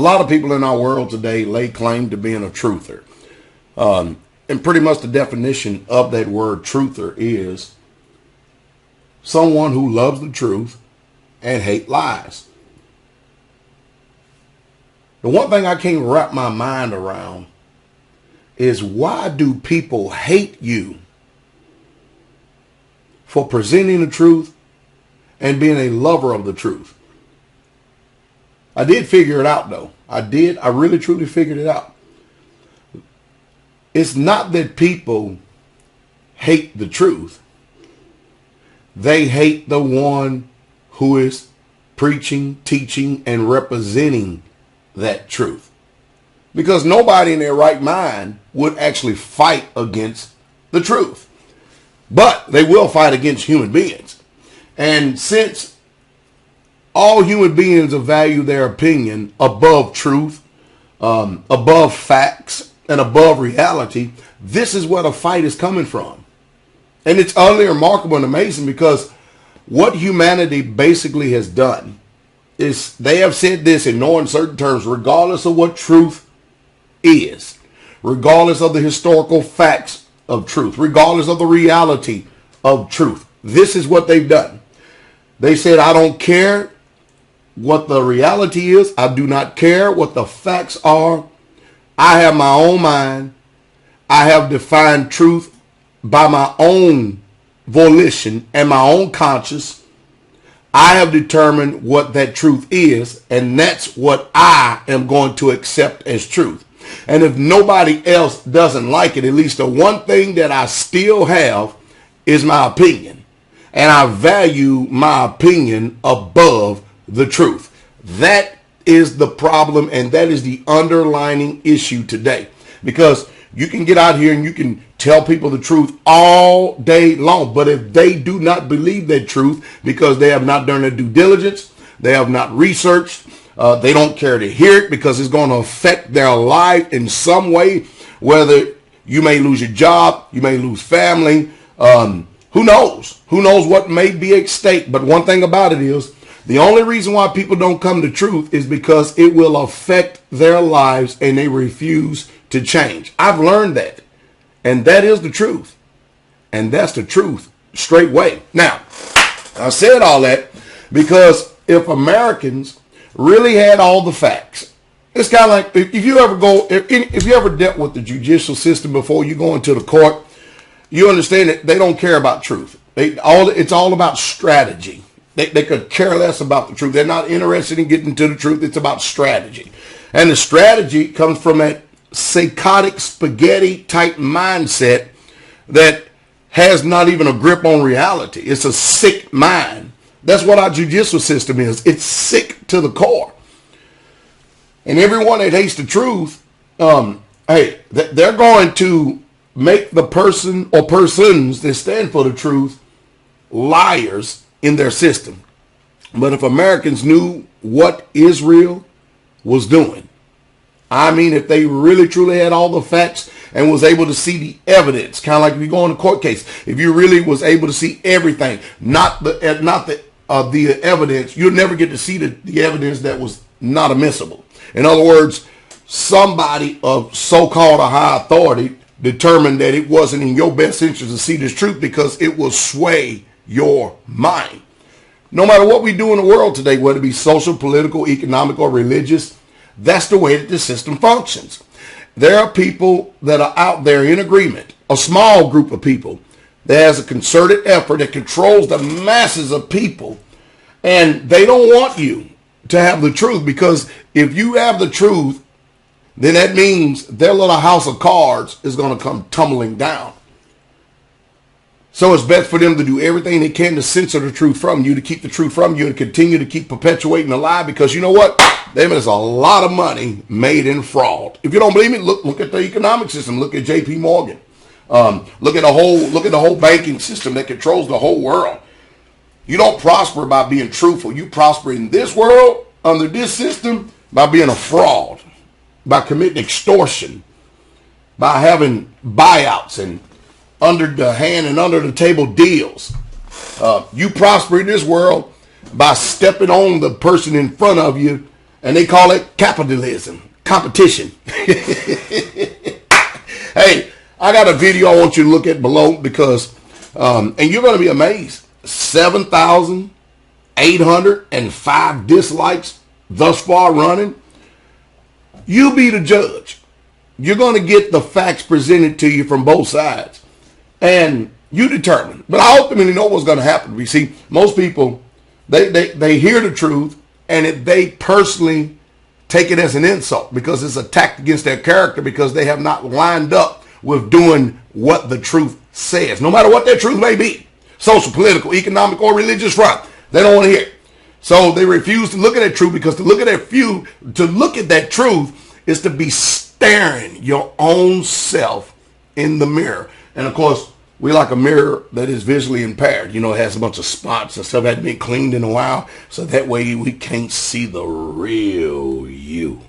A lot of people in our world today lay claim to being a truther. And pretty much the definition of that word truther is someone who loves the truth and hate lies. The one thing I can't wrap my mind around is, why do people hate you for presenting the truth and being a lover of the truth? I did figure it out though. I really truly figured it out. It's not that people hate the truth. They hate the one who is preaching, teaching, and representing that truth. Because nobody in their right mind would actually fight against the truth. But they will fight against human beings. And since all human beings value their opinion above truth, above facts, and above reality, this is where the fight is coming from. And it's utterly remarkable and amazing, because what humanity basically has done is they have said this in no uncertain terms: regardless of what truth is, regardless of the historical facts of truth, regardless of the reality of truth, this is what they've done. They said, I don't care what the reality is. I do not care what the facts are. I have my own mind. I have defined truth by my own volition and my own conscience. I have determined what that truth is, and that's what I am going to accept as truth. And if nobody else doesn't like it, at least the one thing that I still have is my opinion. And I value my opinion above the truth. That is the problem, and that is the underlying issue today. Because you can get out here and you can tell people the truth all day long, but if they do not believe that truth because they have not done their due diligence, they have not researched, they don't care to hear it because it's going to affect their life in some way, whether you may lose your job, you may lose family, who knows? Who knows what may be at stake? But one thing about it is, the only reason why people don't come to truth is because it will affect their lives and they refuse to change. I've learned that. And that is the truth. And that's the truth straight way. Now, I said all that because if Americans really had all the facts, it's kind of like if you ever dealt with the judicial system before you go into the court, you understand that they don't care about truth. It's all about strategy. They could care less about the truth. They're not interested in getting to the truth. It's about strategy. And the strategy comes from that psychotic spaghetti type mindset that has not even a grip on reality. It's a sick mind. That's what our judicial system is. It's sick to the core. And everyone that hates the truth, they're going to make the person or persons that stand for the truth liars in their system. But if Americans knew what Israel was doing, I mean, if they really truly had all the facts and was able to see the evidence, kind of like if you go in a court case, if you really was able to see everything, not the evidence, you'll never get to see the evidence that was not admissible. In other words, somebody of so-called a high authority determined that it wasn't in your best interest to see this truth because it will sway your mind. No matter what we do in the world today, whether it be social, political, economic, or religious, that's the way that the system functions. There are people that are out there in agreement, a small group of people that has a concerted effort that controls the masses of people, and they don't want you to have the truth, because if you have the truth, then that means their little house of cards is going to come tumbling down. So it's best for them to do everything they can to censor the truth from you, to keep the truth from you, and continue to keep perpetuating the lie, because you know what? There's a lot of money made in fraud. If you don't believe me, look at the economic system. Look at J.P. Morgan. Look at the whole banking system that controls the whole world. You don't prosper by being truthful. You prosper in this world under this system by being a fraud, by committing extortion, by having buyouts and under the hand and under the table deals. You prosper in this world by stepping on the person in front of you And they call it capitalism, competition. Hey, I got a video I want you to look at below because, and you're going to be amazed. 7,805 dislikes thus far running. You be the judge. You're going to get the facts presented to you from both sides. And you determine. But I ultimately know what's going to happen. You see, most people, they hear the truth and they personally take it as an insult because it's attacked against their character because they have not lined up with doing what the truth says. No matter what their truth may be, social, political, economic, or religious front, they don't want to hear it. So they refuse to look at that truth because to look at that truth is to be staring your own self in the mirror. And of course, we like a mirror that is visually impaired. You know, it has a bunch of spots and stuff that hadn't been cleaned in a while. So that way we can't see the real you.